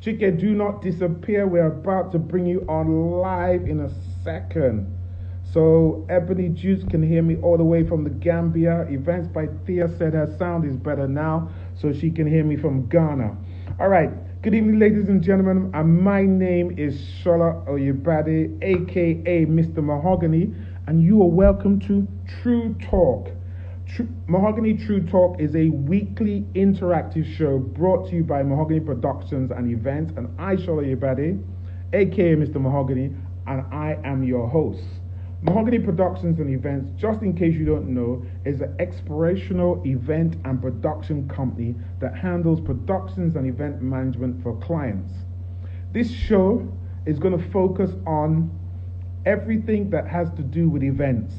Chike, do not disappear. We're about to bring you on live in a second. So, Ebony Juice can hear me all the way from the Gambia. Events by Thea said her sound is better now, so she can hear me from Ghana. All right. Good evening, ladies and gentlemen. My name is Shola Oyebade, aka Mr. Mahogany, and you are welcome to True Talk. Mahogany True Talk is a weekly interactive show brought to you by Mahogany Productions and Events, and I, Shola Oyebade, aka Mr. Mahogany, and I am your host. Mahogany Productions and Events, just in case you don't know, is an explorational event and production company that handles productions and event management for clients. This show is going to focus on everything that has to do with events,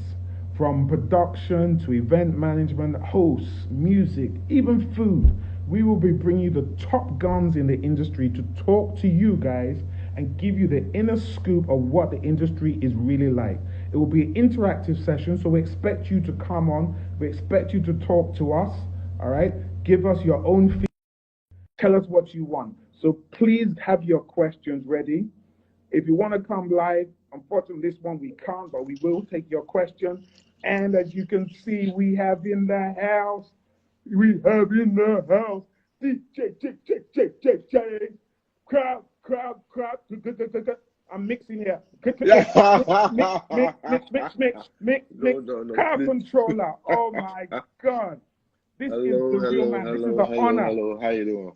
from production to event management, hosts, music, even food. We will be bringing you the top guns in the industry to talk to you guys and give you the inner scoop of what the industry is really like. It will be an interactive session, so we expect you to come on. We expect you to talk to us, all right? Give us your own feedback. Tell us what you want. So please have your questions ready. If you want to come live, unfortunately this one we can't, but we will take your questions. And as you can see, we have in the house, DJ, crowd. I'm mixing here. Mix. No, Car please. controller. Oh my God. This is the real man. This is an honor. Hello. How you doing?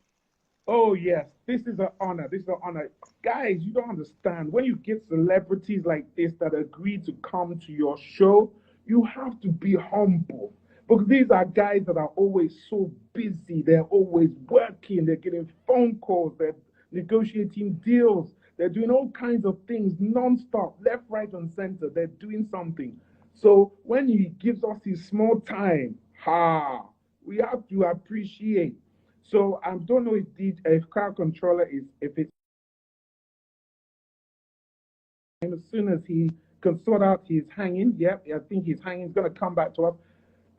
Oh yes, this is an honor. This is an honor. Guys, you don't understand. When you get celebrities like this that agree to come to your show, you have to be humble. Because these are guys that are always so busy. They're always working. They're getting phone calls. They're negotiating deals. They're doing all kinds of things non-stop, left, right, and center. They're doing something. So when he gives us his small time, we have to appreciate. So I don't know if car controller is if it's as soon as he can sort out his hanging. Yep, I think his hanging is gonna come back to us.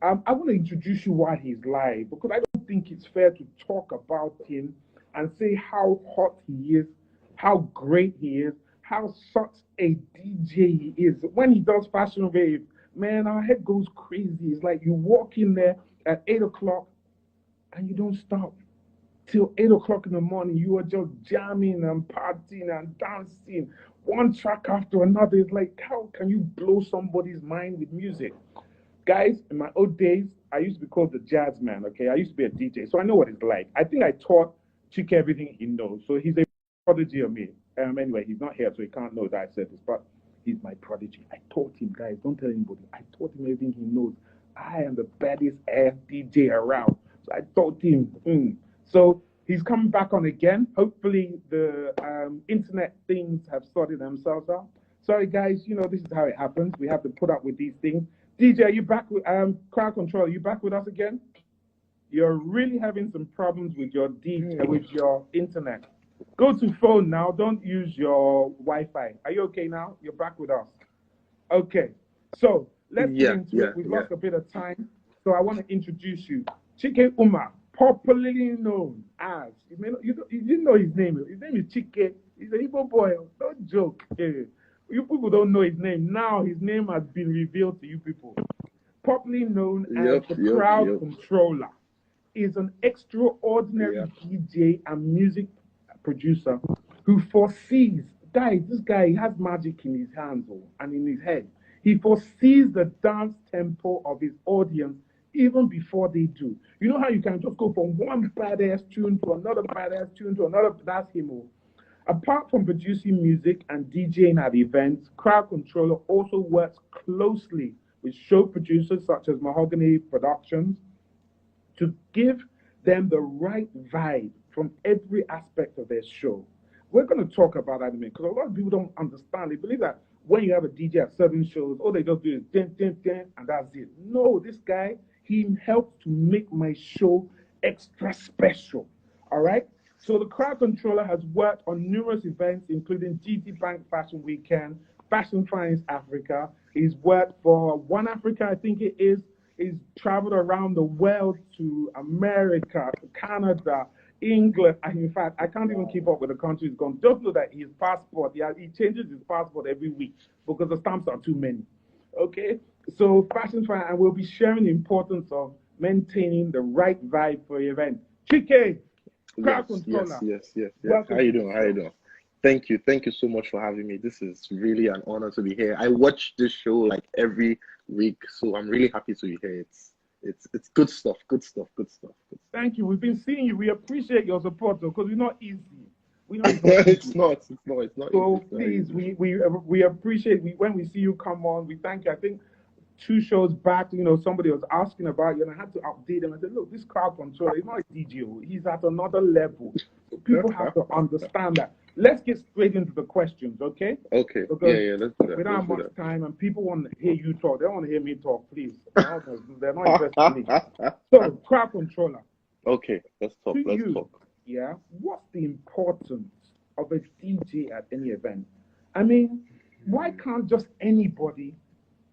I want to introduce you why he's live because I don't think it's fair to talk about him and say how hot he is, how great he is, how such a DJ he is. When he does Fashion Wave, man, our head goes crazy. It's like you walk in there at 8 o'clock and you don't stop till 8 o'clock in the morning. You are just jamming and partying and dancing, one track after another. It's like, how can you blow somebody's mind with music? Guys, in my old days, I used to be called the jazz man, okay? I used to be a DJ, so I know what it's like. I think I taught Chike everything he knows, so he's a prodigy of me. Anyway, he's not here, so he can't know that I said this, but he's my prodigy. I taught him, guys, don't tell anybody. I taught him everything he knows. I am the baddest ass DJ around, so I taught him. So he's coming back on again. Hopefully the internet things have sorted themselves out. Sorry, guys, this is how it happens. We have to put up with these things. DJ, are you back with crowd control? Are you back with us again? You're really having some problems with your with your internet. Go to phone now. Don't use your Wi-Fi. Are you okay now? You're back with us. Okay. So let's get into it. We've lost a bit of time. So I want to introduce you. Chike Umar, popularly known as, you didn't know his name. His name is Chike. He's an Igbo boy. Don't joke. You people don't know his name. Now his name has been revealed to you people. Popularly known as the Crowd Controller, is an extraordinary DJ and music producer who foresees, this guy has magic in his hands and in his head. He foresees the dance tempo of his audience even before they do. You know how you can just go from one badass tune to another badass tune to another, that's him. Apart from producing music and DJing at events, Crowd Controller also works closely with show producers such as Mahogany Productions to give them the right vibe from every aspect of their show. We're going to talk about that in a minute because a lot of people don't understand. They believe that when you have a DJ at certain shows, all they just do is ding, ding, ding, and that's it. No, this guy, he helped to make my show extra special. All right? So the Crowd Controller has worked on numerous events, including GT Bank Fashion Weekend, Fashion Finance Africa. He's worked for One Africa, I think it is. He's traveled around the world to America, to Canada, England, and in fact, I can't even keep up with the country he's gone. Just know that his passport, he changes his passport every week because the stamps are too many. Okay, so fashion fine, and we'll be sharing the importance of maintaining the right vibe for your event. Chike, crowd controller, Yes. How welcome you to the doing? How you show. doing? Thank you so much for having me. This is really an honor to be here. I watch this show like every week, so I'm really happy to be here. It's good stuff, good stuff, good stuff, good Thank you. We've been seeing you. We appreciate your support, because we're not easy. We know it's stuff. not easy. It's not easy, So it's not please, easy. we appreciate when we see you come on. We thank you. I think 2 shows back, somebody was asking about you, and I had to update them. I said, look, this crowd controller, he's not a DJ. He's at another level. So people have to understand that. Let's get straight into the questions, okay? Okay, Because let's do that. we don't have Let's much do time, and people want to hear you talk. They don't want to hear me talk, please. They're not interested in me. that. So, crowd controller, Okay, let's talk. to Let's you, talk. yeah, what's the importance of a DJ at any event? I mean, why can't just anybody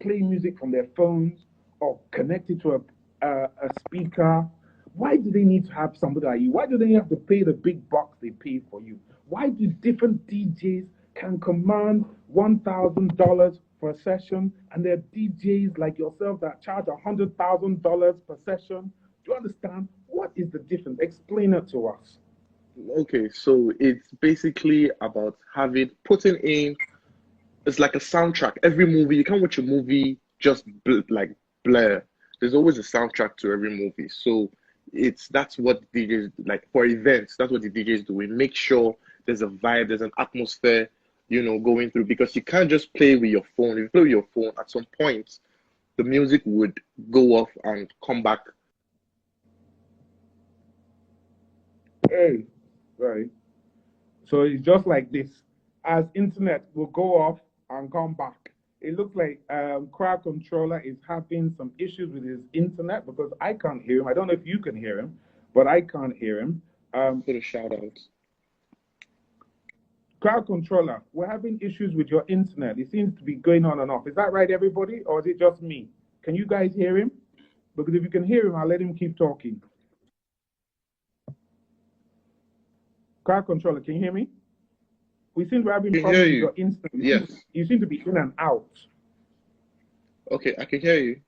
play music from their phones or connect it to a speaker? Why do they need to have somebody like you? Why do they have to pay the big bucks they pay for you? Why do different DJs can command $1,000 for a session, and there are DJs like yourself that charge $100,000 per session? Do you understand? What is the difference? Explain it to us. Okay, so it's basically about having putting in. It's like a soundtrack. Every movie, you can't watch a movie just like blur. There's always a soundtrack to every movie. So that's what DJs like for events. That's what the DJs do. We make sure there's a vibe, there's an atmosphere, going through because you can't just play with your phone. If you play with your phone, at some point, the music would go off and come back. Hey, right. So it's just like this. As internet will go off and come back. It looks like crowd controller is having some issues with his internet, because I can't hear him. I don't know if you can hear him, but I can't hear him. Put a shout out. Crowd controller, we're having issues with your internet. It seems to be going on and off. Is that right, everybody, or is it just me? Can you guys hear him? Because if you can hear him, I'll let him keep talking. Crowd controller, can you hear me? We seem to be having I can hear problems with you. your internet. Yes. You seem to be in and out. Okay, I can hear you.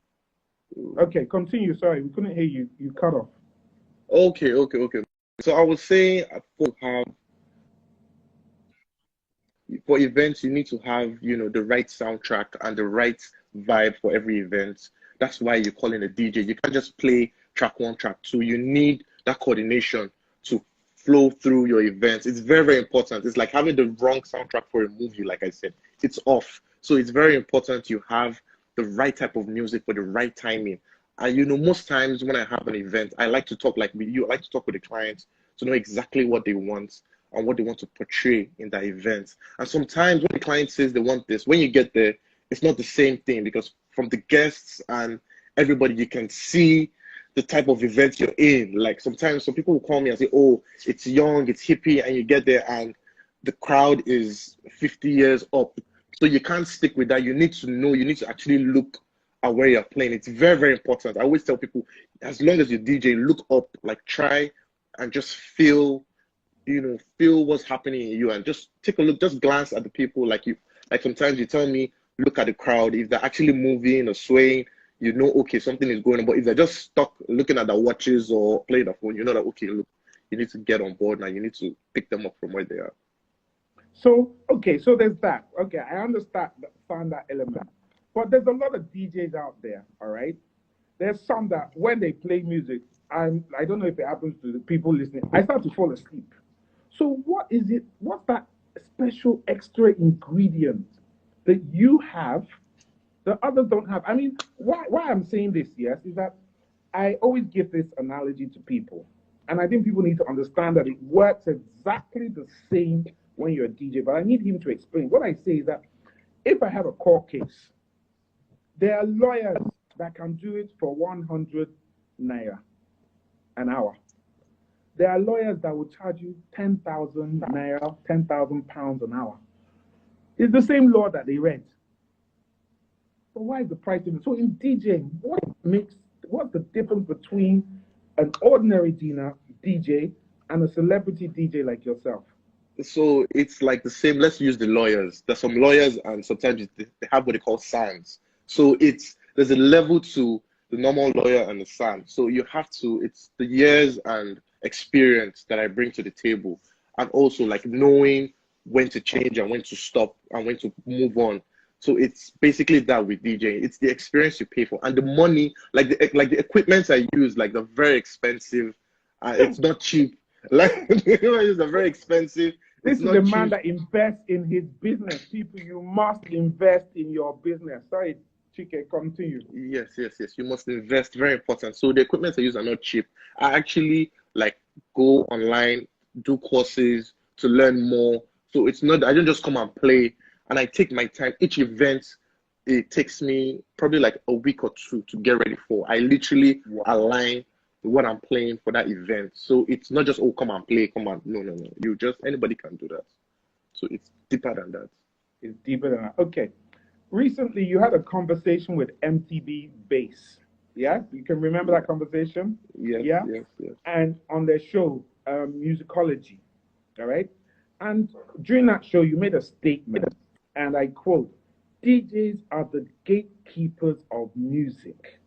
Okay, continue. Sorry, we couldn't hear you. You cut off. Okay. So I was saying for events, you need to have, the right soundtrack and the right vibe for every event. That's why you call in a DJ. You can't just play track one, track two. You need that coordination to flow through your events. It's very, very important. It's like having the wrong soundtrack for a movie, like I said. It's off. So it's very important you have the right type of music for the right timing. And most times when I have an event, I like to talk like with you. I like to talk with the clients to know exactly what they want and what they want to portray in that event. And sometimes when the client says they want this, when you get there, it's not the same thing because from the guests and everybody, you can see the type of event you're in. Like sometimes some people will call me and say, oh, it's young, it's hippie, and you get there and the crowd is 50 years up. So you can't stick with that. You need to know, you need to actually look at where you're playing. It's very, very important. I always tell people, as long as you DJ, look up, like try and just feel what's happening in you and just take a look, just glance at the people. Like sometimes you tell me, look at the crowd. If they're actually moving or swaying, okay, something is going on. But if they're just stuck looking at their watches or playing the phone, you know that, okay, look, you need to get on board now. You need to pick them up from where they are. So, okay, so there's that. Okay, I understand that element. But there's a lot of DJs out there, all right? There's some that when they play music, I don't know if it happens to the people listening, I start to fall asleep. So what is it? What's that special extra ingredient that you have that others don't have? I mean, why I'm saying this, yes, is that I always give this analogy to people. And I think people need to understand that it works exactly the same when you're a DJ. But I need him to explain. What I say is that if I have a court case, there are lawyers that can do it for 100 naira an hour. There are lawyers that will charge you 10,000 naira, 10,000 pounds an hour. It's the same law that they read. So why is the price different? So in DJing, what's the difference between an ordinary DJ and a celebrity DJ like yourself? So it's like the same. Let's use the lawyers. There's some lawyers, and sometimes they have what they call SANs. So there's a level to the normal lawyer and the SAN. So you have to. It's the years and experience that I bring to the table, and also like knowing when to change and when to stop and when to move on. So it's basically that with DJ. It's the experience you pay for and the money, like the equipment I use, like the very expensive. It's not cheap. Like it's a very expensive. This It's is the not man cheap. that invests in his business. People, you must invest in your business. Sorry, Chike, continue. Yes, yes, yes. You must invest. Very important. So the equipment I use are not cheap. I actually like go online, do courses to learn more. So it's not, I don't just come and play, and I take my time. Each event, it takes me probably like a week or two to get ready for. I literally Wow. align what I'm playing for that event. So it's not just, oh, come and play, come on. No, no, no. You just, anybody can do that. So it's deeper than that. It's deeper than that. Okay. Recently, you had a conversation with MTV Bass. Yeah? You can remember Yeah. that conversation? Yes, Yeah? yes, yes. And on their show, Musicology. All right? And during that show, you made a statement, and I quote, DJs are the gatekeepers of music.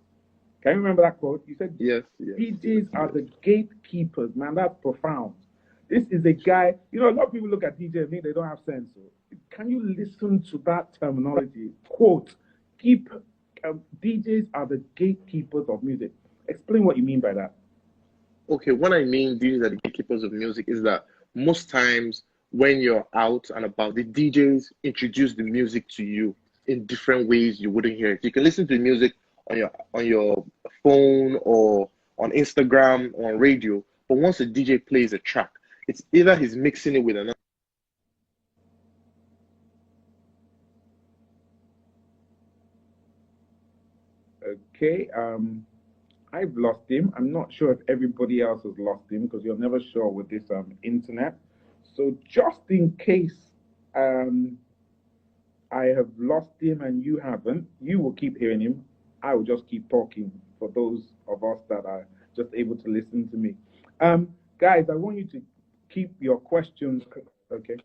Can you remember that quote? You said Yes, yes, yes, DJs are yes. the gatekeepers. Man, that's profound. This is a guy, you know, a lot of people look at DJ and think they don't have sense. So can you listen to that terminology? Quote, keep DJs are the gatekeepers of music. Explain what you mean by that. Okay, what I mean, these are the gatekeepers of music, is that most times when you're out and about, the DJs introduce the music to you in different ways you wouldn't hear it. You can listen to the music on your phone or on Instagram or on radio, but once a DJ plays a track, it's either he's mixing it with another. Okay, I've lost him. I'm not sure if everybody else has lost him because you're never sure with this internet. So just in case um, I have lost him and you haven't, you will keep hearing him. I will just keep talking for those of us that are just able to listen to me. Guys, I want you to keep your questions. Okay.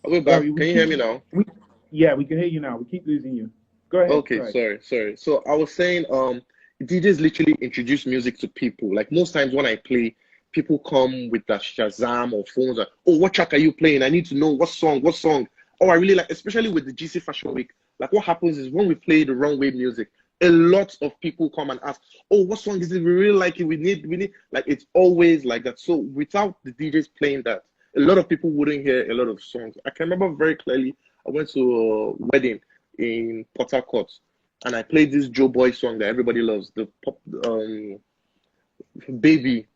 I'll be Sorry, back. Can you hear me now? yeah, we can hear you now. We keep losing you. Go ahead. Okay, Sorry. sorry, sorry. So I was saying, DJs literally introduce music to people. Like most times when I play, people come with the Shazam or phones. Like, oh, what track are you playing? I need to know what song, what song. Oh, I really like, especially with the GC Fashion Week. Like what happens is when we play the wrong way music, a lot of people come and ask, oh, what song is it? We really like it. We need, like it's always like that. So without the DJs playing that, a lot of people wouldn't hear a lot of songs. I can remember very clearly, I went to a wedding in Port Harcourt, and I played this Joe Boy song that everybody loves, the pop, Baby.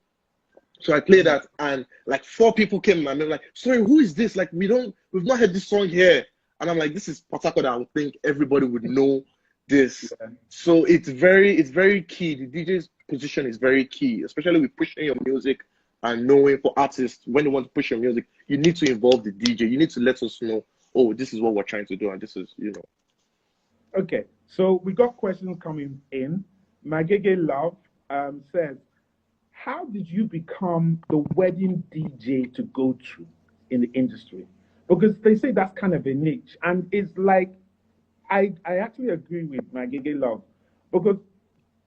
So I played that, and like four people came, and they're like, "Sorry, who is this? Like, we've not heard this song here." And I'm like, "This is Port Harcourt. I would think everybody would know this." Yeah. So it's very key. The DJ's position is very key, especially with pushing your music and knowing for artists when they want to push your music, you need to involve the DJ. You need to let us know, oh, this is what we're trying to do, and this is, you know. Okay, so we got questions coming in. Magege Love says, how did you become the wedding DJ to go to in the industry? Because they say that's kind of a niche. And it's like, I actually agree with Magege Love because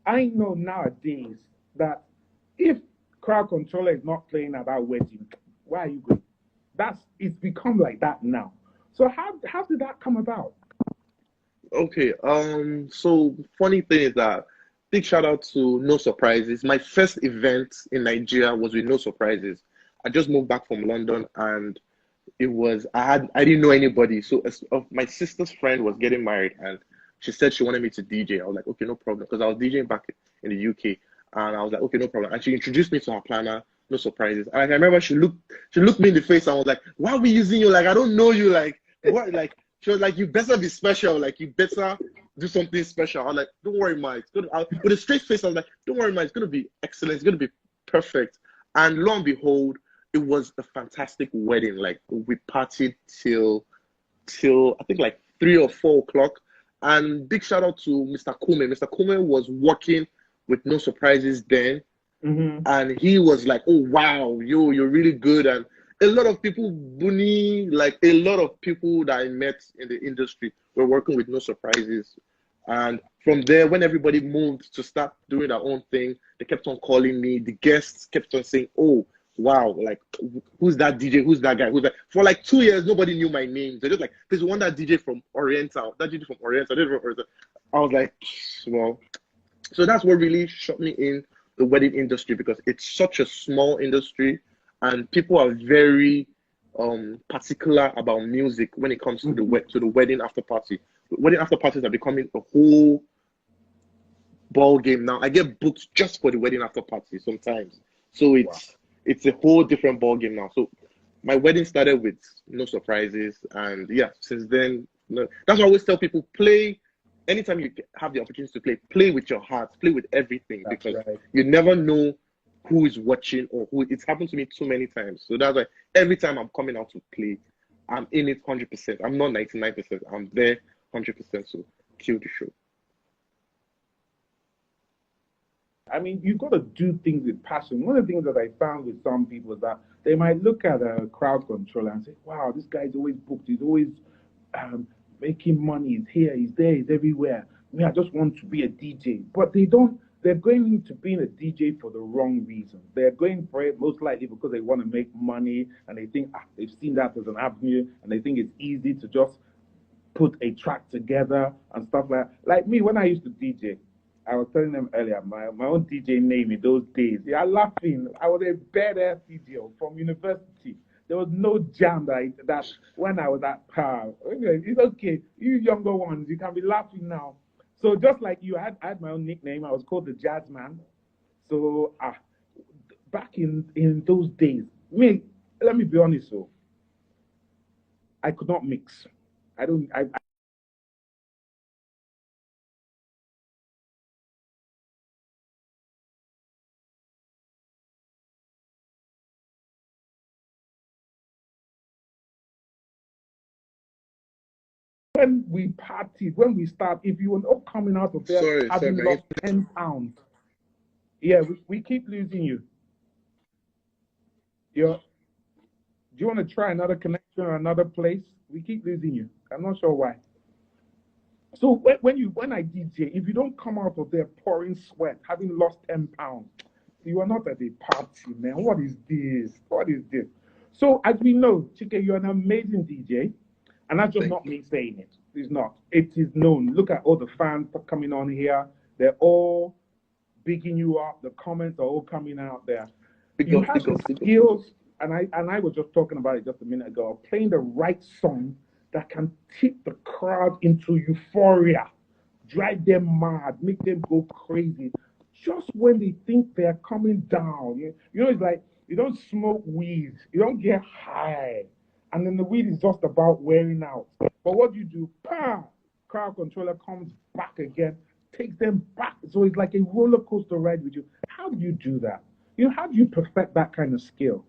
I know nowadays that if crowd controller is not playing at that wedding, why are you going? It's become like that now. So how did that come about? Okay, so funny thing is that big shout out to No Surprises. My first event in Nigeria was with No Surprises. I just moved back from London, and I didn't know anybody. So my sister's friend was getting married, and she said she wanted me to DJ. I was like, okay, no problem, because I was DJing back in the UK, and I was like, okay, no problem. And she introduced me to her planner, No Surprises. And I remember she looked me in the face and was like, why are we using you? Like, I don't know you. Like, what? Like, she was like, you better be special. Like, you better do something special. I was like, don't worry, ma. It's good. With a straight face, I was like, don't worry, ma. It's gonna be excellent. It's gonna be perfect. And lo and behold, it was a fantastic wedding. Like we partied till I think like 3 or 4 o'clock. And big shout out to Mr. Kume. Mr. Kume was working with No Surprises then, Mm-hmm. And he was like, "Oh wow, you're really good." And a lot of people, Bunny, like a lot of people that I met in the industry were working with No Surprises. And from there, when everybody moved to start doing their own thing, they kept on calling me. The guests kept on saying, "Oh wow, like who's that DJ? Who's that guy? Who's that?" For like 2 years, nobody knew my name. They're just like, "There's one that DJ from Oriental, that DJ from Oriental, that DJ from Oriental." I was like, well, so that's what really shot me in the wedding industry, because it's such a small industry and people are very particular about music when it comes to Mm-hmm. to the wedding after party. Wedding after parties are becoming a whole ball game now. I get booked just for the wedding after party sometimes. So Wow. it's a whole different ball game now. So my wedding started with No Surprises, and yeah, since then, no, that's why I always tell people, play anytime you have the opportunity to play, play with your heart, play with everything, That's because right. you never know who is watching or who. It's happened to me too many times. So that's why every time I'm coming out to play, I'm in it 100%. I'm not 99%. I'm there 100%. So kill the show. I mean, you've got to do things with passion. One of the things that I found with some people is that they might look at a crowd controller and say, "Wow, this guy's always booked. He's always um, making money. He's here. He's there. He's everywhere. Me, I just want to be a DJ." But they don't. They're going into being a DJ for the wrong reason. They're going for it most likely because they want to make money and they think they've seen that as an avenue and they think it's easy to just put a track together and stuff like that. Like me, when I used to DJ, I was telling them earlier, my own DJ name in those days. They are laughing. I was a badass DJ from university. There was no jam that when I was at par. Anyway, it's okay. You younger ones, you can be laughing now. So just like you, I had my own nickname. I was called the Jazz Man. So back in those days, me, let me be honest. So I could not mix. I don't. I when we partied, when we start, if you were not coming out of there Sorry, having man. lost 10 pounds, yeah, we keep losing you. Do you want to try another connection or another place? We keep losing you. I'm not sure why. So when I DJ, if you don't come out of there pouring sweat, having lost 10 pounds, you are not at a party, man. What is this? What is this? So as we know, Chike, you're an amazing DJ, and that's just Thank not you. me saying it. It's not. It is known. Look at all the fans coming on here. They're all bigging you up. The comments are all coming out there. Big You up, have big the up, big up. skills, and I was just talking about it just a minute ago, playing the right song that can tip the crowd into euphoria, drive them mad, make them go crazy. Just when they think they're coming down, it's like you don't smoke weed, you don't get high, and then the weed is just about wearing out. But what do? Pa! Crowd controller comes back again, takes them back. So it's like a roller coaster ride with you. How do you do that? How do you perfect that kind of skill?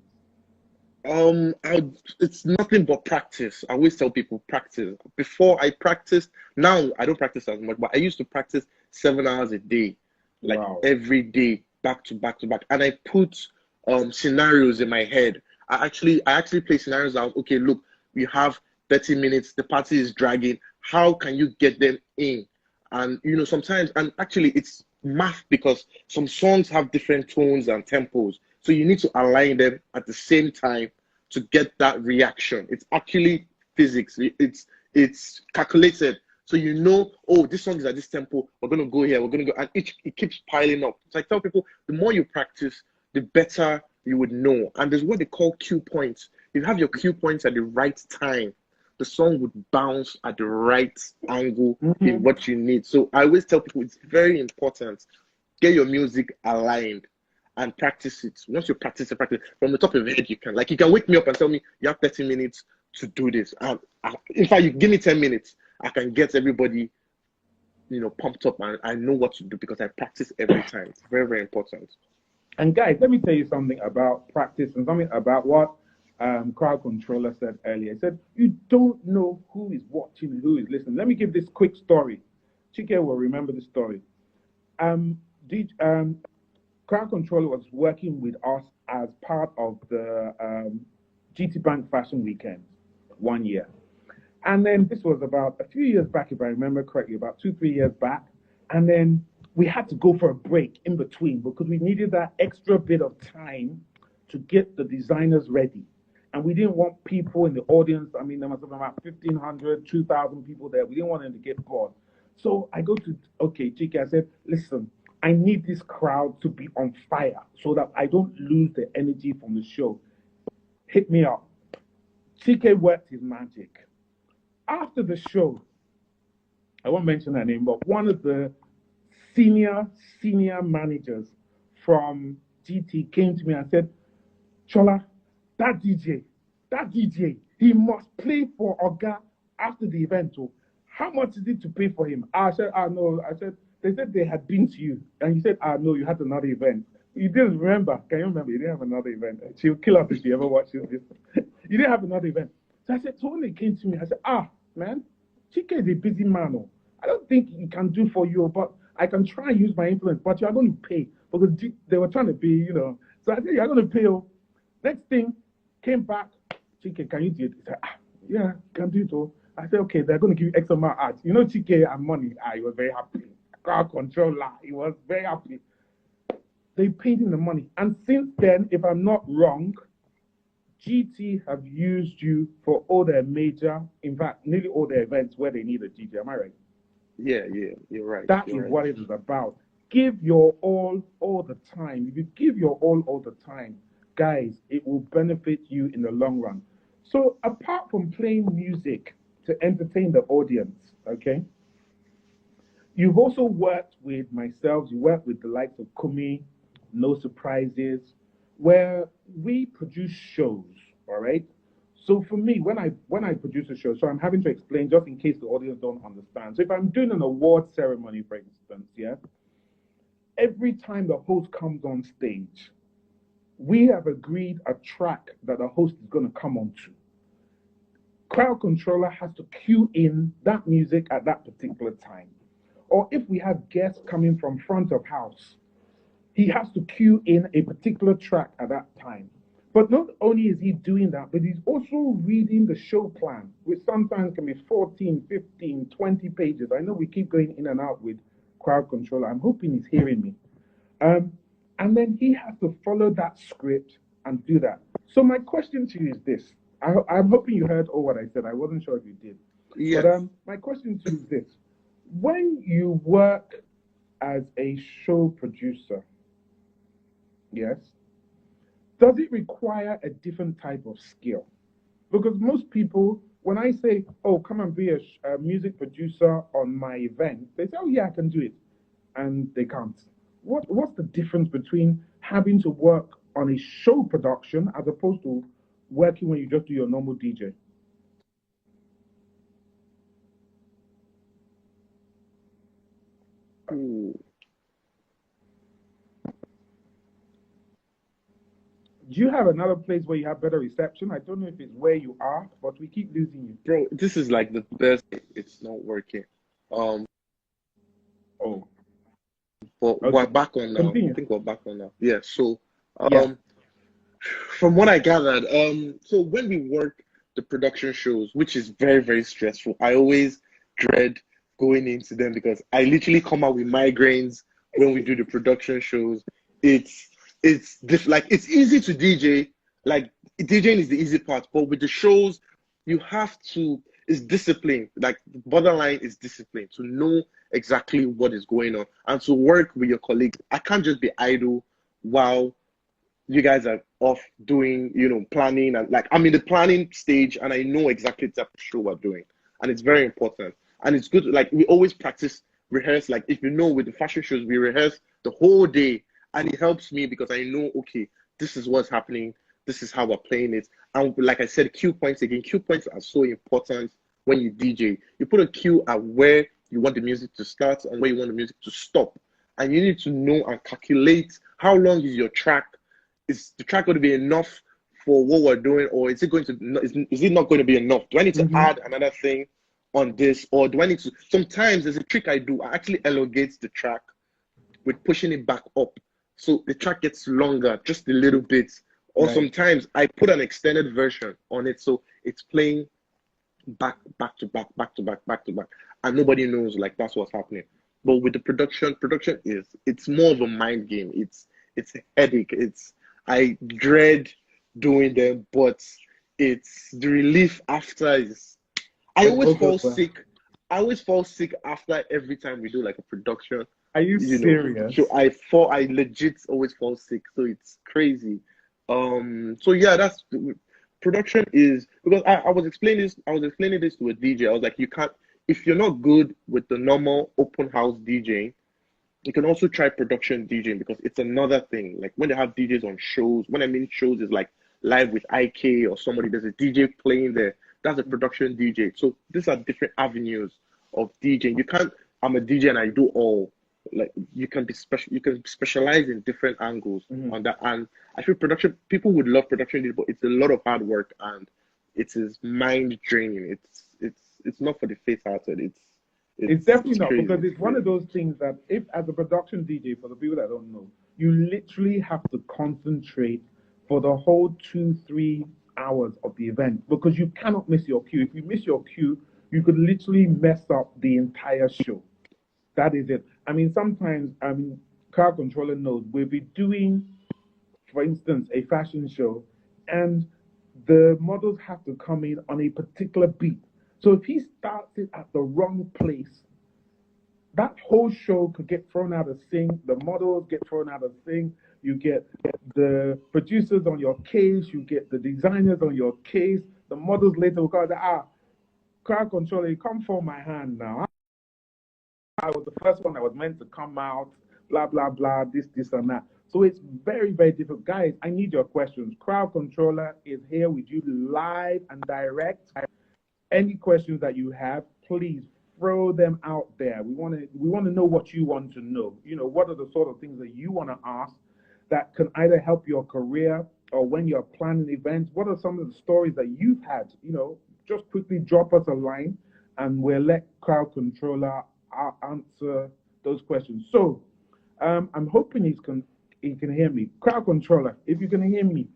It's nothing but practice. I always tell people practice. Before I practiced, now I don't practice as much, but I used to practice 7 hours a day, like Wow. every day, back to back to back. And I put scenarios in my head. I actually play scenarios out. Okay, look, we have 30 minutes, the party is dragging. How can you get them in? And sometimes, and actually it's math, because some songs have different tones and tempos. So you need to align them at the same time to get that reaction. It's actually physics. It's calculated. So oh, this song is at this tempo. We're gonna go here. We're gonna go, and it keeps piling up. So I tell people, the more you practice, the better you would know. And there's what they call cue points. You have your cue points at the right time, the song would bounce at the right angle in Mm-hmm. what you need. So I always tell people it's very important. Get your music aligned and practice it. Once you practice from the top of your head, you can wake me up and tell me you have 30 minutes to do this. In fact, you give me 10 minutes, I can get everybody, pumped up, and I know what to do because I practice every time. It's very, very important. And guys, let me tell you something about practice and something about what crowd controller said earlier. He said, you don't know who is watching and who is listening. Let me give this quick story. Chike will remember the story. Um, did, Crowd Controller was working with us as part of the GT Bank Fashion Weekend 1 year. And then this was about a few years back, if I remember correctly, about 2, 3 years back. And then we had to go for a break in between because we needed that extra bit of time to get the designers ready. And we didn't want people in the audience. I mean, there must have been about 1,500, 2,000 people there. We didn't want them to get bored. So I go to, okay, Chike, I said, listen, I need this crowd to be on fire so that I don't lose the energy from the show. Hit me up. Chike worked his magic. After the show, I won't mention her name, but one of the senior managers from GT came to me and said, Chola, that DJ, he must play for Oga after the event. Oh, how much is it to pay for him? I said, no. I said, they said they had been to you. And you said, no, you had another event. You didn't remember. Can you remember? You didn't have another event. She'll kill us if she ever watches this. You didn't have another event. So I said, so when they came to me, I said, man, Chike is a busy man. Oh. I don't think he can do for you, but I can try and use my influence, but you're going to pay. Because they were trying to pay, you know. So I said, you're going to pay. Oh. Next thing, came back, Chike, can you do it? He said, yeah, can do it. Oh. I said, okay, they're going to give you X amount of ads. You know, Chike and money. He was very happy. Crowd Controller, he was very happy. They paid him the money. And since then, if I'm not wrong, GT have used you for all their major, in fact, nearly all their events where they need a GT. Am I right? Yeah, you're right. That is what it is about. Give your all the time. If you give your all the time, guys, it will benefit you in the long run. So apart from playing music to entertain the audience, okay, you've also worked with myself, you worked with the likes of Kumi, No Surprises, where we produce shows, all right? So for me, when I produce a show, so I'm having to explain just in case the audience don't understand. So if I'm doing an award ceremony, for instance, yeah, every time the host comes on stage, we have agreed a track that the host is going to come on to. Crowd Controller has to cue in that music at that particular time. Or if we have guests coming from front of house, he has to cue in a particular track at that time. But not only is he doing that, but he's also reading the show plan, which sometimes can be 14, 15, 20 pages. I know we keep going in and out with Crowd Controller. I'm hoping he's hearing me. And then he has to follow that script and do that. So my question to you is this. I'm hoping you heard all what I said. I wasn't sure if you did. Yes. But my question to you is this. When you work as a show producer, yes, does it require a different type of skill? Because most people, when I say, oh, come and be a music producer on my event, they say, oh, yeah, I can do it. And they can't. What's the difference between having to work on a show production as opposed to working when you just do your normal DJ? Ooh. Do you have another place where you have better reception? I don't know if it's where you are, but we keep losing you. Bro, this is like the best. It's not working. Oh. But Okay. we're back on now. Continue. I think we're back on now. Yeah. So, Yeah. from what I gathered, so when we work the production shows, which is very, very stressful, I always dread going into them because I literally come out with migraines when we do the production shows. It's easy to DJ. Like DJing is the easy part, but with the shows, you have to. It's discipline. Like the bottom line is discipline to know exactly what is going on and to work with your colleagues. I can't just be idle while you guys are off doing, planning, and like I'm in the planning stage and I know exactly the type of show we're doing. And it's very important. And it's good, like we always rehearse, like if with the fashion shows, we rehearse the whole day. And it helps me because I know, okay, this is what's happening. This is how we're playing it. And like I said, cue points again. Cue points are so important when you DJ. You put a cue at where you want the music to start and where you want the music to stop. And you need to know and calculate how long is your track. Is the track going to be enough for what we're doing, or is it not going to be enough? Do I need to add another thing on this, or do I need to? Sometimes there's a trick I do. I actually elongate the track with pushing it back up so the track gets longer just a little bit. Or Right. sometimes I put an extended version on it, so it's playing back to back, back to back, back to back, and nobody knows like that's what's happening. But with the production is it's more of a mind game. It's a headache. It's I dread doing them, but it's the relief after is I It always all goes fall well. sick. I always fall sick after every time we do like a production, Are you you know. So serious? I legit always fall sick. So it's crazy. So yeah, that's production is because I was explaining this to a DJ. I was like, you can't if you're not good with the normal open house DJing, you can also try production DJing because it's another thing. Like when they have DJs on shows, when I mean shows is like live with IK or somebody, there's a DJ playing there. That's a production DJ. So these are different avenues of DJing. You can't, I'm a DJ and I do all. Like you can be special, you can specialize in different angles Mhm. on that. And I feel production, people would love production DJ, but it's a lot of hard work and it is mind draining. It's not for the faint-hearted. It's definitely It's not crazy. because It's it's one of crazy. those things that if as a production DJ, for the people that don't know, you literally have to concentrate for the whole 2, 3 hours of the event because you cannot miss your cue. If you miss your cue, you could literally mess up the entire show. That is it. I mean, sometimes car controller knows we'll be doing, for instance, a fashion show, and the models have to come in on a particular beat. So if he starts it at the wrong place, that whole show could get thrown out of sync. The models get thrown out of sync. You get the producers on your case. You get the designers on your case. The models later will go, crowd controller, you come for my hand now. I was the first one that was meant to come out, blah, blah, blah, this, and that. So it's very, very difficult. Guys, I need your questions. Crowd controller is here with you live and direct. Any questions that you have, please throw them out there. We want to know what you want to know. You know, what are the sort of things that you want to ask that can either help your career or when you're planning events? What are some of the stories that you've had? You know, just quickly drop us a line and we'll let Crowd Controller answer those questions. So I'm hoping he can hear me. Crowd Controller, if you can hear me,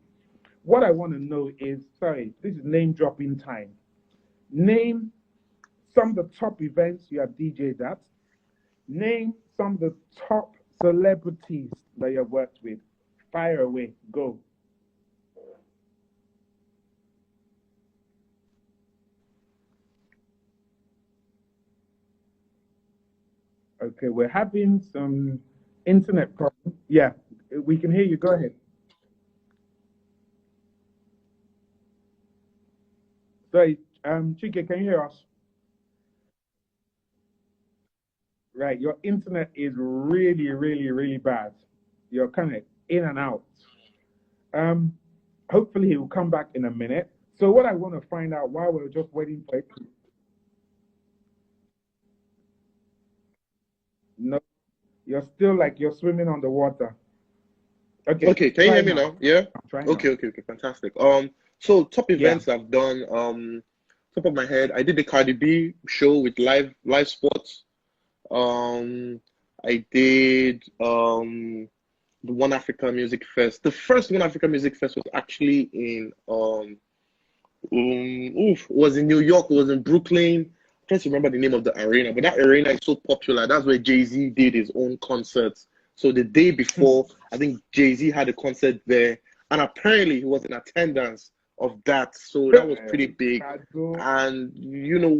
what I want to know is, sorry, this is name dropping time. Name some of the top events you have DJed at. Name some of the top celebrities that you have worked with. Fire away. Go. Okay, we're having some internet problem. Yeah, we can hear you. Go ahead. Sorry, Chike, can you hear us? Right, your internet is really, really, really bad. You're kind of in and out. Um, hopefully he will come back in a minute. So what I want to find out while we're just waiting for it, no, you're still like you're swimming on the water. Okay, Okay, can you try hear me now. now? Yeah? Try now. Okay, fantastic. So top Yeah. events I've done, top of my head, I did the Cardi B show with live sports. Um, I did the One Africa Music Fest. The first One Africa Music Fest was actually in was in New York, it was in Brooklyn. I'm trying to remember the name of the arena, but that arena is so popular. That's where Jay-Z did his own concerts. So the day before, I think Jay-Z had a concert there, and apparently he was in attendance of that. So that was pretty big. Casual. And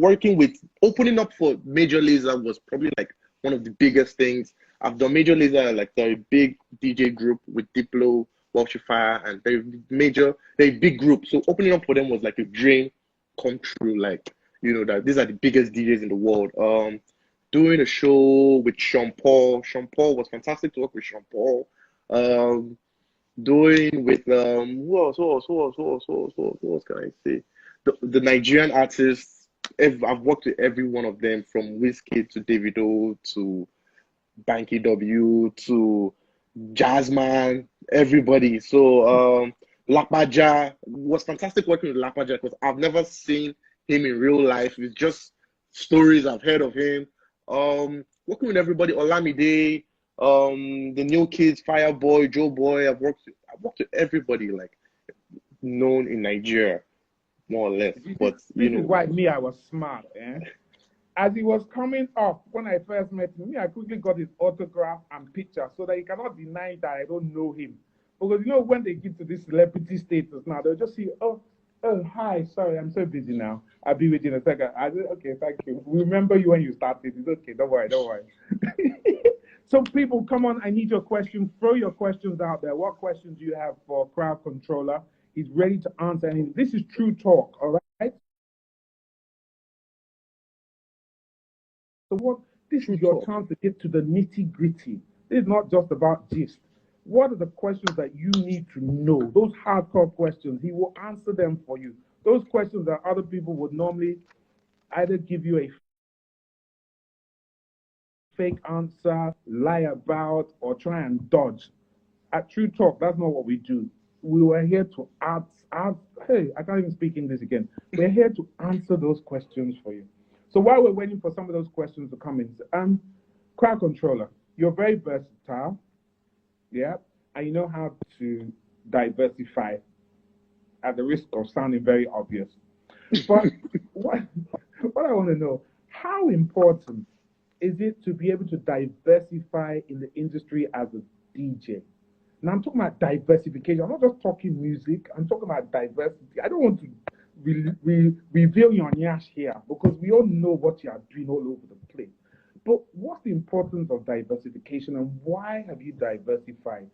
working with opening up for Major Lazer was probably like one of the biggest things. I've done Major Lazer, like they're a big DJ group with Diplo, Fire, and they're a big group. So opening up for them was like a dream come true. Like, that these are the biggest DJs in the world. Doing a show with Sean Paul. Sean Paul was fantastic to work with Sean Paul. Um, doing with who else can I say? The Nigerian artists. I've worked with every one of them from Wizkid to Davido to Banky W to Jazzman, everybody. So Lapaja was fantastic working with Lapaja because I've never seen him in real life. It's just stories I've heard of him. Working with everybody, Olamide, The new kids, Fireboy, Joe Boy. I've worked with everybody like known in Nigeria, more or less. But This is why me, I was smart, eh? As he was coming up, when I first met him, me, I quickly got his autograph and picture so that he cannot deny that I don't know him. Because when they get to this celebrity status now, they'll just see, oh, hi, sorry, I'm so busy now. I'll be with you in a second. I said, okay, thank you. We remember you when you started. It's okay, don't worry, don't worry. So people, come on, I need your questions. Throw your questions out there. What questions do you have for Crowd Controller? He's ready to answer anything. This is true talk, all right? So this is your chance to get to the nitty gritty. This is not just about gist. What are the questions that you need to know? Those hardcore questions, he will answer them for you. Those questions that other people would normally either give you a fake answer, lie about, or try and dodge. At True Talk, that's not what we do. We were here to hey, I can't even speak English again. We're here to answer those questions for you. So while we're waiting for some of those questions to come in, Crowd Controller, you're very versatile, yeah, and you know how to diversify at the risk of sounding very obvious. But what I want to know, how important is it to be able to diversify in the industry as a DJ? Now I'm talking about diversification. I'm not just talking music. I'm talking about diversity. I don't want to reveal your nyash here because we all know what you are doing all over the place. But what's the importance of diversification and why have you diversified?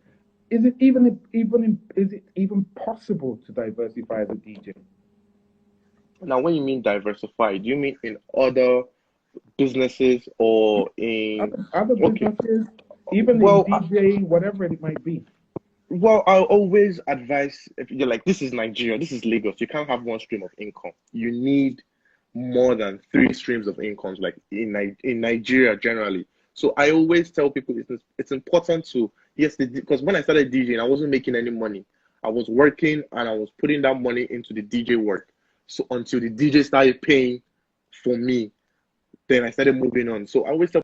Is it even possible to diversify as a DJ? now, when you mean diversify, do you mean in other businesses or in Other okay? businesses, even in Well, DJ, whatever it might be. well, I always advise if you're like, this is Nigeria, this is Lagos. You can't have one stream of income. You need more than three streams of incomes, like in Nigeria generally. So I always tell people it's important to yes, because when I started DJing, I wasn't making any money. I was working and I was putting that money into the DJ work. So until the DJ started paying for me, then I started moving on. So I always tell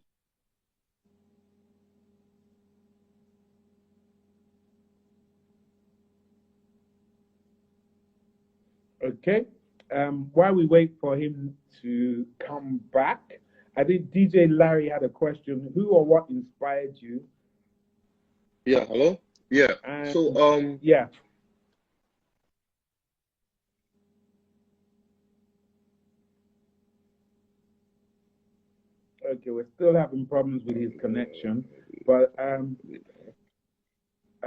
Okay. While we wait for him to come back, I think DJ Larry had a question. Who or what inspired you? yeah, hello? Yeah. So And yeah, okay, we're still having problems with his connection. But are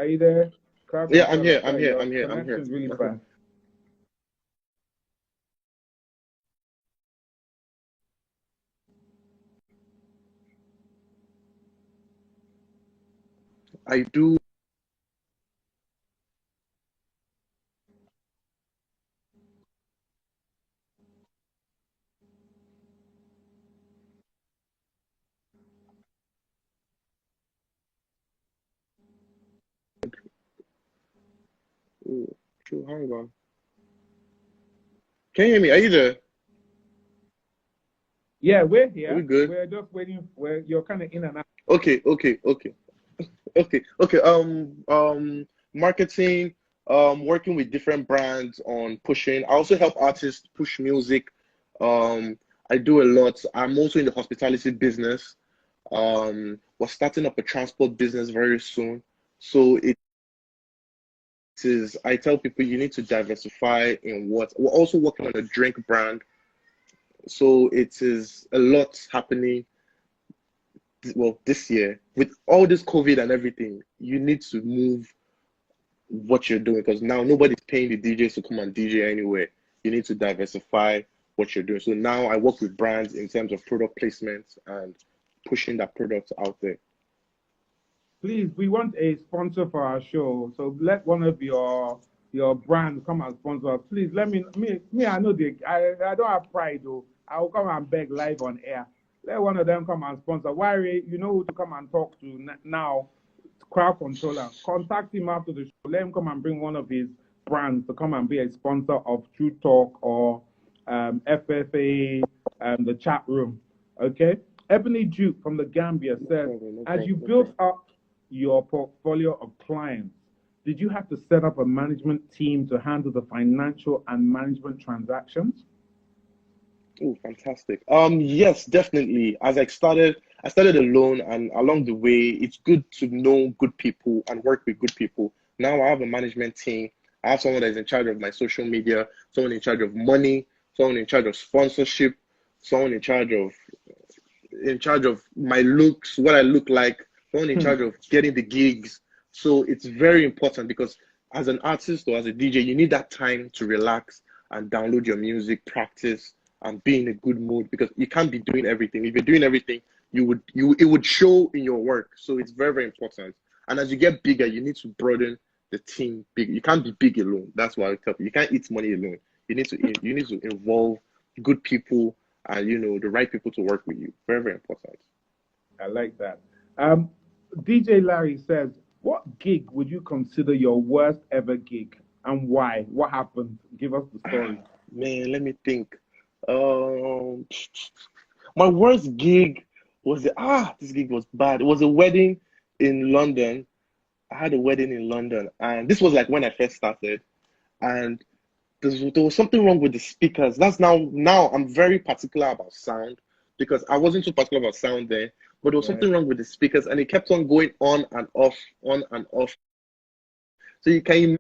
you there? Car yeah, I'm controller. here, I'm Sorry, here, your I'm here, I'm here. connection's really bad. I do. Ooh, hang on. Can you hear me? Are you there? Yeah, we're Are we here. good? We're just waiting. You're kind of in and out. Okay, okay, okay, okay. Marketing, working with different brands on pushing. I also help artists push music. Um, I do a lot. I'm also in the hospitality business. We're starting up a transport business very soon. So it is, I tell people you need to diversify in what. We're also working on a drink brand. So it is a lot happening well this year with all this COVID and everything. You need to move what you're doing because now nobody's paying the DJs to come and DJ anywhere. You need to diversify what you're doing. So now I work with brands in terms of product placement and pushing that product out there. Please, we want a sponsor for our show. So let one of your brands come and sponsor us. Please let me. I know I don't have pride though. I will come and beg live on air. Let one of them come and sponsor. Why you know who to come and talk to now? Crowd Controller. Contact him after the show. Let him come and bring one of his brands to come and be a sponsor of True Talk or FFA, the chat room. Okay. Ebony Duke from the Gambia No says, problem, no as you problem. built up your portfolio of clients, did you have to set up a management team to handle the financial and management transactions? Oh, fantastic. Yes, definitely. I started alone, and along the way, it's good to know good people and work with good people. Now I have a management team. I have someone that is in charge of my social media, someone in charge of money, someone in charge of sponsorship, someone in charge of my looks, what I look like, someone in Hmm. charge of getting the gigs. So it's very important because as an artist or as a DJ, you need that time to relax and download your music, practice, and be in a good mood because you can't be doing everything. If you're doing everything, it would show in your work. So it's very, very important. And as you get bigger, you need to broaden the team big. You can't be big alone. That's why I tell you. You can't eat money alone. You need to involve good people and the right people to work with you. Very, very important. I like that. Um, DJ Larry says, what gig would you consider your worst ever gig and why? What happened? Give us the story. Man, let me think. Um, my worst gig was this gig was bad. It was a wedding in London. I had a wedding in London, and this was like when I first started, and there was something wrong with the speakers. That's now I'm very particular about sound because I wasn't so particular about sound then, but there was Right. something wrong with the speakers, and it kept on going on and off, on and off. So you can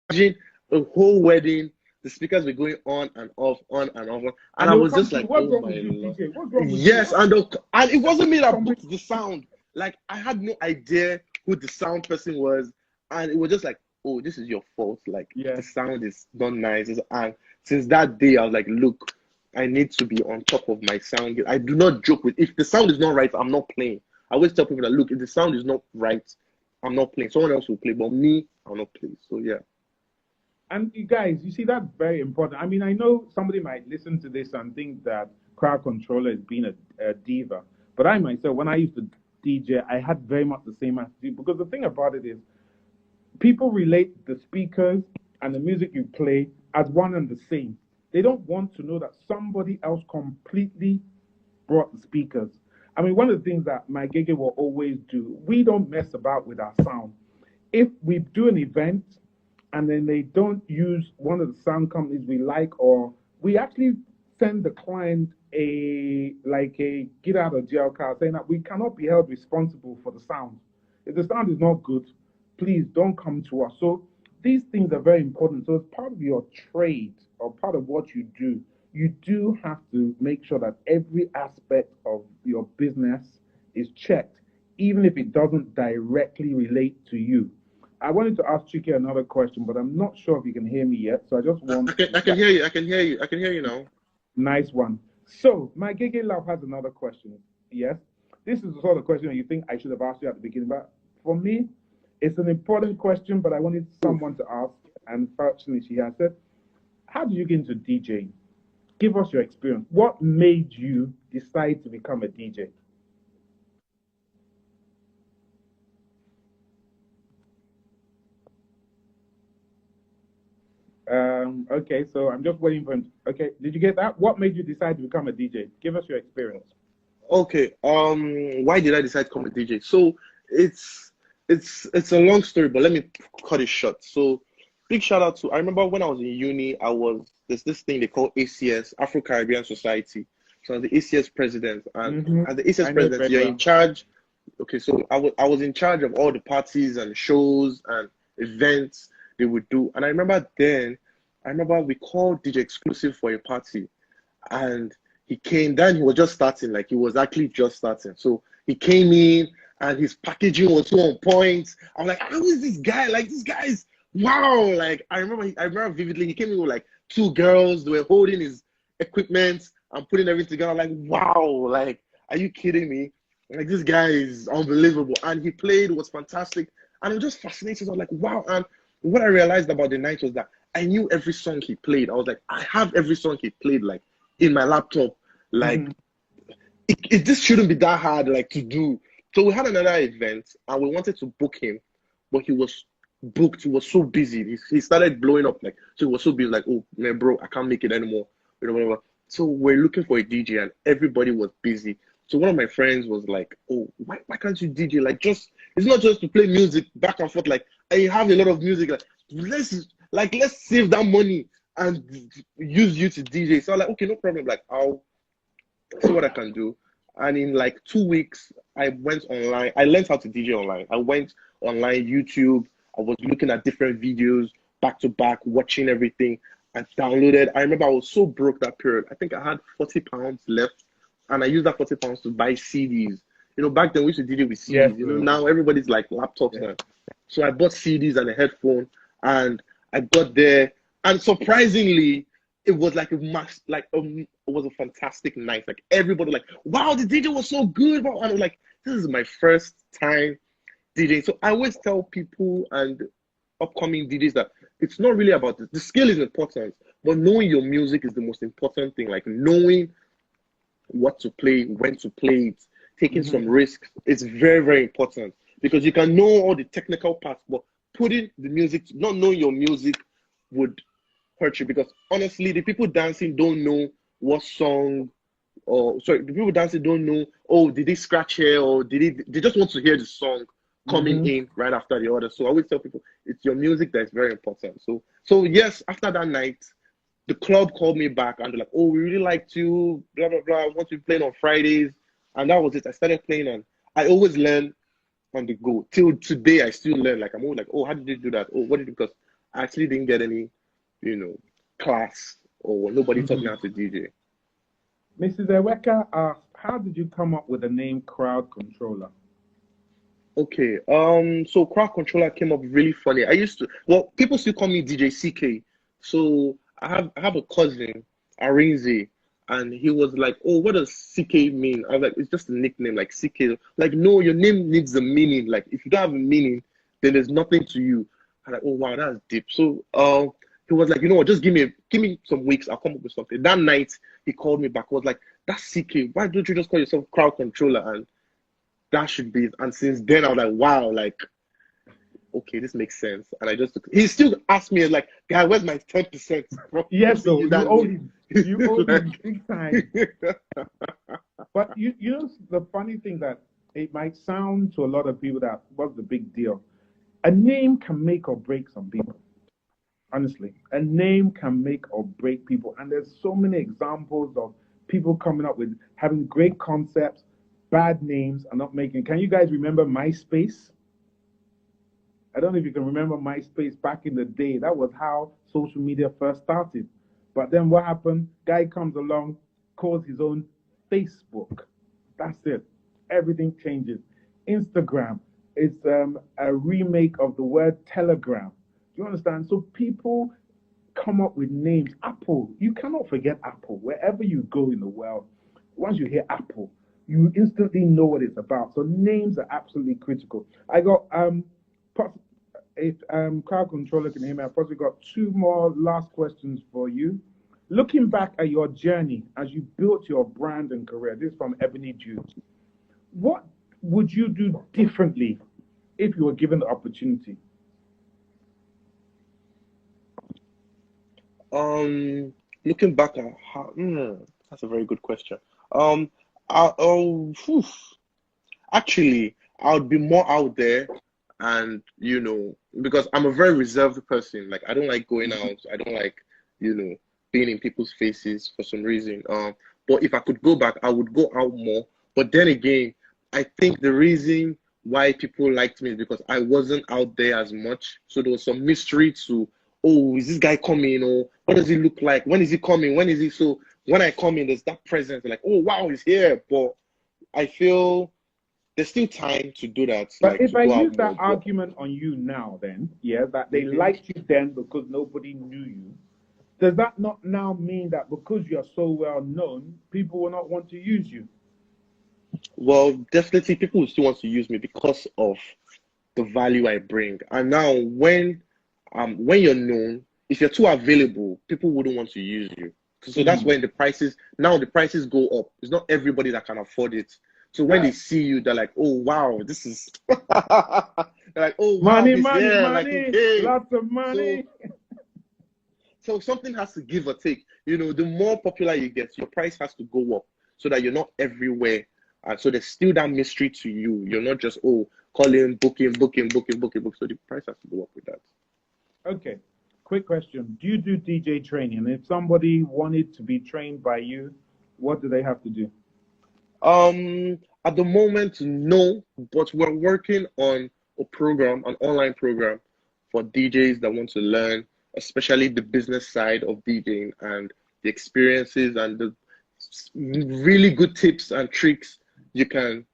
imagine a whole wedding, the speakers were going on and off, on and off, and And I they will was come just to you. like, What's oh wrong my with you, lord. DJ? What's wrong with you? Yes, and it wasn't me that Somebody. booked the sound. Like I had no idea who the sound person was, and it was just like, oh, this is your fault. Like Yeah. the sound is not nice. And since that day, I was like, look, I need to be on top of my sound. I do not joke with if the sound is not right, I'm not playing. I always tell people that look, if the sound is not right, I'm not playing. Someone else will play, but me, I'll not play. So yeah. And you guys, you see, that's very important. I mean, I know somebody might listen to this and think that crowd controller is being a diva, but I myself, when I used to DJ, I had very much the same attitude because the thing about it is, people relate the speakers and the music you play as one and the same. They don't want to know that somebody else completely brought the speakers. I mean, one of the things that my Gege will always do, we don't mess about with our sound. If we do an event and then they don't use one of the sound companies we like, or we actually send the client a get out of jail card saying that we cannot be held responsible for the sound. If the sound is not good, please don't come to us. So these things are very important. So as part of your trade or part of what you do have to make sure that every aspect of your business is checked, even if it doesn't directly relate to you. I wanted to ask Chiki another question, but I'm not sure if you can hear me yet. So I just want I can hear you. I can hear you. I can hear you now. nice one. So my Gege Love has another question. Yes, this is the sort of question that you think I should have asked you at the beginning, but for me, it's an important question. But I wanted Oof. someone to ask, and fortunately, she has said, "How did you get into DJing? Give us your experience. What made you decide to become a DJ?" Okay, so I'm just waiting for him. Okay, did you get that? What made you decide to become a DJ? Give us your experience. Okay. Why did I decide to become a DJ? So it's it's a long story, but let me cut it short. So big shout out to I remember when I was in uni, there's this thing they call ACS, Afro Caribbean Society. So I was the ACS president, and as the I ACS know it president, very you're in well. charge. Okay, so I was in charge of all the parties and shows and events they would do. And I remember we called DJ Exclusive for a party, and he came. Then he was just starting, like he was actually just starting. So he came in, and his packaging was so on point. I'm like, how is this guy? Like this guy is wow. Like I remember vividly. He came in with like two girls. They were holding his equipment and putting everything together. I'm like, wow. Like, are you kidding me? Like this guy is unbelievable. And he played was fantastic. And I'm just fascinated. I was like, wow. And what I realized about the night was that I knew every song he played. I was like, I have every song he played like in my laptop. Like Hmm. it just shouldn't be that hard like to do. So we had another event and we wanted to book him, but he was booked. He was so busy. He started blowing up like so he was so busy, like, oh man, bro, I can't make it anymore. Whatever. So we're looking for a DJ and everybody was busy. So one of my friends was like, "Oh, why can't you DJ? Like, just it's not just to play music back and forth. Like, I have a lot of music. Let's save that money and use you to DJ." So I'm like, "Okay, no problem. Like, I'll see what I can do." And in like 2 weeks, I went online. I learned how to DJ online. I went online, YouTube. I was looking at different videos back to back, watching everything. I downloaded. I remember I was so broke that period. I think I had £40 left, and I used that £40 to buy CDs. Back then we used to DJ with Yes, CDs. Now everybody's like laptops now. So I bought CDs and a headphone, and I got there. And surprisingly, it was like it was a fantastic night. Like everybody, like, wow, the DJ was so good. Wow. And I was like, this is my first time DJing. So I always tell people and upcoming DJs that it's not really about this. The skill is important, but knowing your music is the most important thing. Like knowing what to play, when to play it, taking some risks. It's very, very important because you can know all the technical parts, but putting the music, not knowing your music would hurt you because honestly, the people dancing don't know what song, or sorry, the people dancing don't know, oh, did they scratch here or they just want to hear the song coming in right after the other. So I always tell people it's your music that's very important. So yes, after that night, the club called me back and they're like, oh, we really liked you, blah blah blah. I want you playing on Fridays, and that was it. I started playing, and I always learn on the go. Till today, I still learn. Like I'm always like, oh, how did you do that? Oh, what did you? Because I actually didn't get any, class or nobody taught me how to DJ. Mrs. Eweka asked, how did you come up with the name Crowd Controller? Okay, so Crowd Controller came up really funny. People still call me DJ CK. So I have a cousin, Arinze, and he was like, oh, what does CK mean? I was like, it's just a nickname, like CK. Like, no, your name needs a meaning. Like, if you don't have a meaning, then there's nothing to you. I'm like, oh wow, that's deep. So he was like, you know what, just give me some weeks, I'll come up with something. That night he called me back, was like, that's CK. Why don't you just call yourself Crowd Controller? And that should be it. And since then I was like, wow, like, okay, this makes sense. And he still asked me like, guy, where's my 10%? Yes, so you owe him. You owe him Like, big time. But you know the funny thing that it might sound to a lot of people that what's the big deal? A name can make or break some people. Honestly, a name can make or break people. And there's so many examples of people coming up with having great concepts, bad names, and not making. Can you guys remember MySpace? I don't know if you can remember MySpace back in the day. That was how social media first started. But then what happened? Guy comes along, calls his own Facebook. That's it. Everything changes. Instagram is a remake of the word Telegram. Do you understand? So people come up with names. Apple, you cannot forget Apple. Wherever you go in the world, once you hear Apple, you instantly know what it's about. So names are absolutely critical. I got if Crowd Controller can hear me, I've probably got two more last questions for you. Looking back at your journey as you built your brand and career, this is from Ebony Jude. What would you do differently if you were given the opportunity? Looking back at how, that's a very good question. Um, I actually, I would be more out there, and because I'm a very reserved person. Like I don't like going out. I don't like being in people's faces for some reason. But if I could go back, I would go out more. But then again, I think the reason why people liked me is because I wasn't out there as much. So there was some mystery to, oh, is this guy coming? Or what does he look like? When is he coming? When is he? So when I come in, there's that presence. Like, oh, wow, he's here. But I feel there's still time to do that. But Like, if to I go use out that more. argument on you now, then, yeah, that they Mhm. liked you then because nobody knew you, does that not now mean that because you're so well known, people will not want to use you? Well, definitely people will still want to use me because of the value I bring. And now when you're known, if you're too available, people wouldn't want to use you. So that's when the prices go up. It's not everybody that can afford it. So when they see you, they're like, oh wow, this is they're like, oh wow, Money, he's money, here, like he money, came. lots of So money. so something has to give or take. The more popular you get, your price has to go up so that you're not everywhere And so there's still that mystery to you. You're not just, oh, calling, booking, booking, booking, booking, booking. So the price has to go up with that. Okay. Quick question. Do you do DJ training? If somebody wanted to be trained by you, what do they have to do? At the moment, no, but we're working on a program, an online program for DJs that want to learn, especially the business side of DJing and the experiences and the really good tips and tricks you can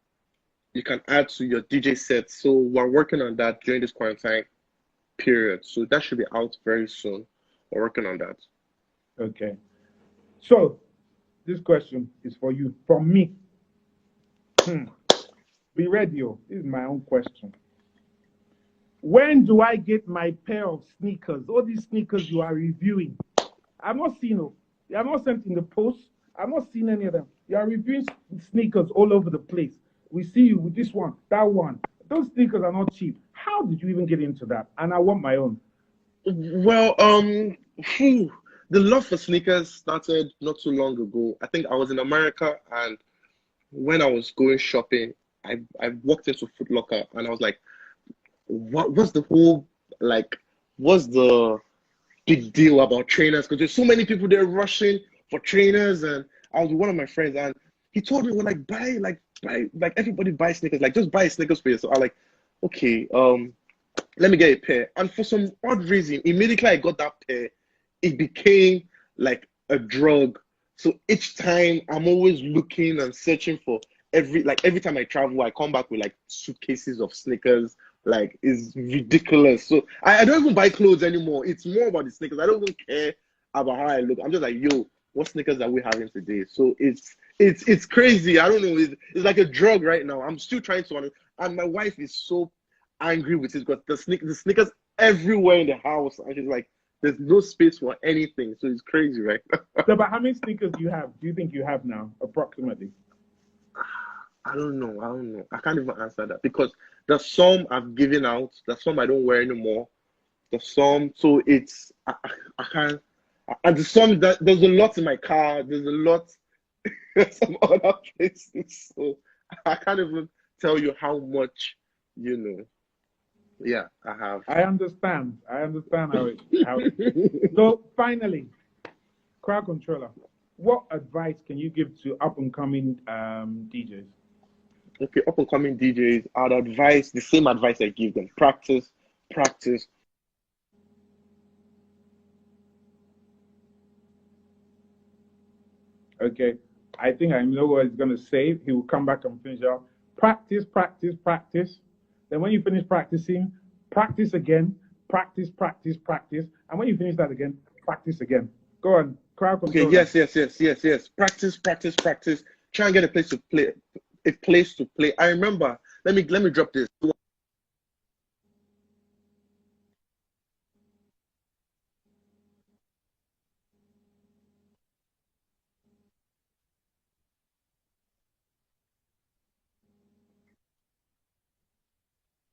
add to your DJ set. So we're working on that during this quarantine period. So that should be out very soon. We're working on that. Okay. So this question is for you, from me. Be ready. Oh. This is my own question. When do I get my pair of sneakers? All these sneakers you are reviewing. I've not seen them. They are not sent in the post. I've not seen any of them. You are reviewing sneakers all over the place. We see you with this one, that one. Those sneakers are not cheap. How did you even get into that? And I want my own. Well, the love for sneakers started not too long ago. I think I was in America, and when I was going shopping, I walked into Foot Locker and I was like, what's the whole, like, what's the big deal about trainers? Because there's so many people there rushing for trainers. And I was with one of my friends, and he told me, well, like, buy, like everybody buy sneakers, like just buy sneakers for yourself. I was like, okay, let me get a pair. And for some odd reason, immediately I got that pair, it became like a drug. So each time I'm always looking and searching for every time I travel, I come back with like suitcases of sneakers. Like, it's ridiculous. So I don't even buy clothes anymore. It's more about the sneakers. I don't even care about how I look. I'm just like, yo, what sneakers are we having today? So it's crazy. I don't know. It's like a drug right now. I'm still trying to, and my wife is so angry with it because the sneakers everywhere in the house, and she's like, there's no space for anything. So it's crazy, right? So, but how many sneakers do you have? Do you think you have now, approximately? I don't know. I can't even answer that because there's some I've given out. There's some I don't wear anymore. There's some, so it's I can't. And there's some that there's a lot in my car. There's a lot some other places. So I can't even tell you how much, you know. Yeah, I have. I understand how it. So finally, crowd controller, what advice can you give to up and coming DJs? Okay, up and coming DJs, I'd advise the same advice I give them. Practice, practice. Okay. I think I know what he's gonna say. He will come back and finish out. Practice, practice, practice. Then when you finish practicing, practice again, practice, practice, practice. And when you finish that again, practice again. Go on, crowd controller. Okay, yes. Practice, practice, practice. Try and get a place to play. A place to play. I remember. Let me drop this.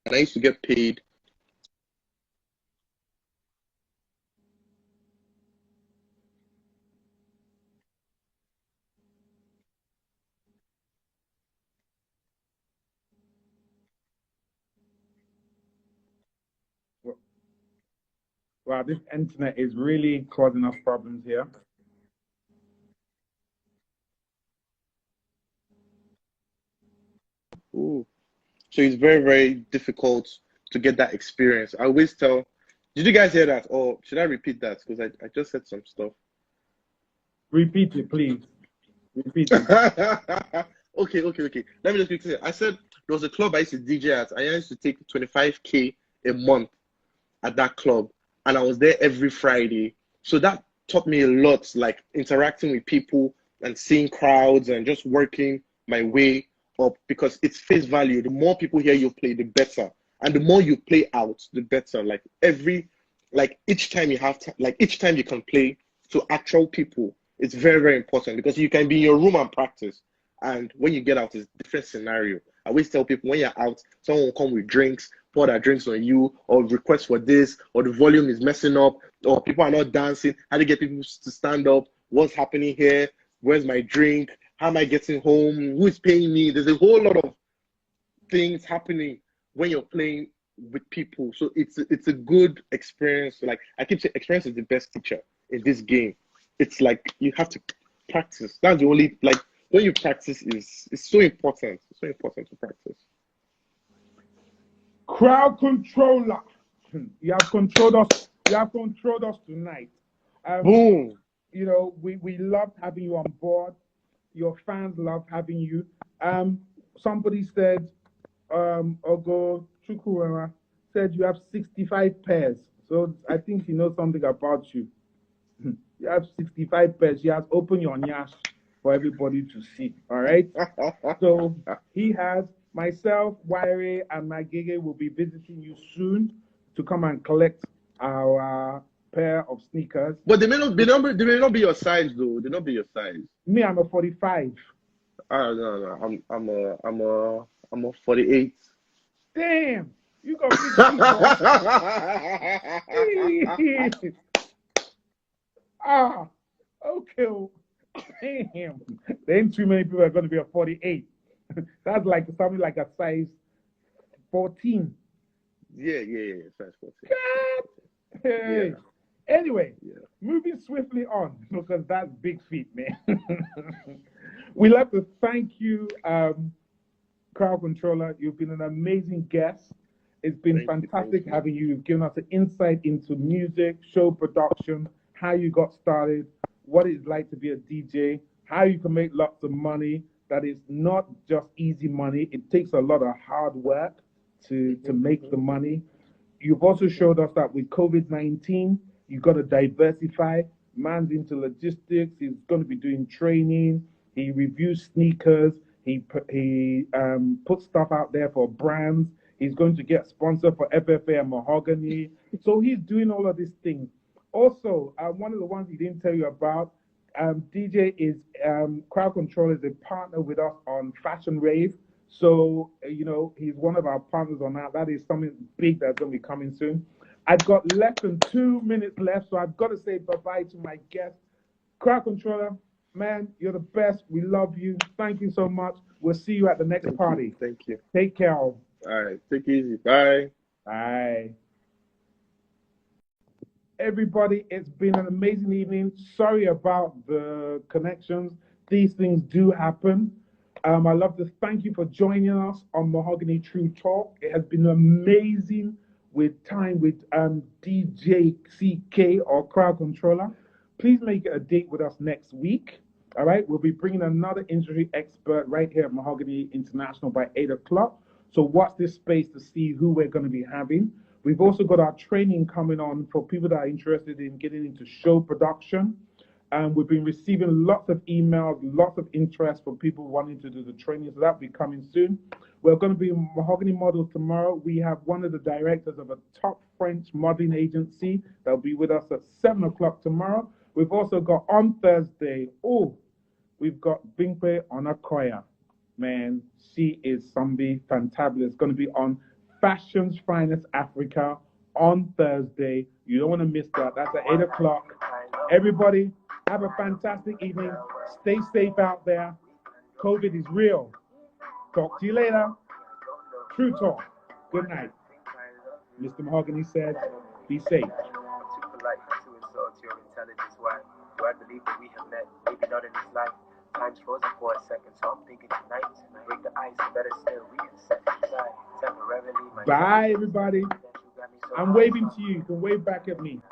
And I used to get paid. Wow, this internet is really causing us problems here. Ooh. So it's very, very difficult to get that experience. I always tell, did you guys hear that? Or should I repeat that? Because I just said some stuff. Repeat it, please. Repeat it. Okay. Let me just quickly say. I said there was a club I used to DJ at. I used to take 25K a month at that club, and I was there every Friday. So that taught me a lot, like interacting with people and seeing crowds and just working my way up because it's face value. The more people hear you play, the better. And the more you play out, the better. Like each time you have to, like each time you can play to actual people, it's very, very important because you can be in your room and practice. And when you get out, it's a different scenario. I always tell people when you're out, someone will come with drinks, pour their drinks on you, or request for this, or the volume is messing up, or people are not dancing. How do you get people to stand up? What's happening here? Where's my drink? How am I getting home? Who is paying me? There's a whole lot of things happening when you're playing with people. So it's a good experience. Like I keep saying, experience is the best teacher in this game. It's like you have to practice. That's the only like when you practice is it's so important. It's so important to practice. Crowd controller. You have controlled us. You have controlled us tonight. Boom. You know, we loved having you on board. Your fans love having you. Somebody said, Ogo Chukwuema said you have 65 pairs. So I think he knows something about you. You have 65 pairs. He has opened your nyash for everybody to see. All right. So he has myself, Wairi, and Magege will be visiting you soon to come and collect our pair of sneakers. But they may not be your size though. They may not be your size. Me, I'm a 45. No. I'm a 48. Damn, you got big feet. Ah, okay. Damn, there ain't too many people are going to be a 48. That's like something like a size 14. Yeah, size 14. God. Hey. Yeah. Anyway, moving swiftly on because that's big feet, man. We'd like to thank you, Crowd Controller. You've been an amazing guest. It's been fantastic having you. You've given us an insight into music, show production, how you got started, what it's like to be a DJ, how you can make lots of money. That is not just easy money. It takes a lot of hard work to make the money. You've also showed us that with COVID-19, you've got to diversify. Man's into logistics. He's going to be doing training. He reviews sneakers. He puts stuff out there for brands. He's going to get sponsored for FFA and Mahogany. So he's doing all of these things. Also, one of the ones he didn't tell you about, DJ is Crowd Control is a partner with us on Fashion Rave. So, you know, he's one of our partners on that. That is something big that's going to be coming soon. I've got less than 2 minutes left, so I've got to say bye-bye to my guest. Crowd Controller, man, you're the best. We love you. Thank you so much. We'll see you at the next party. Thank you. Take care. All right. Take it easy. Bye. Bye. Everybody, it's been an amazing evening. Sorry about the connections. These things do happen. I'd love to thank you for joining us on Mahogany True Talk. It has been amazing with time with DJ CK or Crowd Controller. Please make it a date with us next week. All right, we'll be bringing another industry expert right here at Mahogany International by 8 o'clock. So watch this space to see who we're going to be having. We've also got our training coming on for people that are interested in getting into show production. We've been receiving lots of emails, lots of interest from people wanting to do the training, so that'll be coming soon. We're going to be in Mahogany Models tomorrow. We have one of the directors of a top French modeling agency that'll be with us at 7 o'clock tomorrow. We've also got on Thursday, we've got Binkwe Onakoya. Man, she is somebody fantabulous. Going to be on Fashion's Finest Africa on Thursday. You don't want to miss that. That's at 8 o'clock. Everybody, have a fantastic evening. Stay safe out there. COVID is real. Talk to you later. True Talk. Good night. Mr. Mahogany said, be safe. Too polite to insult your intelligence. Why do I believe that we have met? Maybe not in this life. Time's frozen for a second, so I'm thinking tonight. Break the ice, better still, we can set aside temporarily. Bye, everybody. I'm waving to you. You can wave back at me.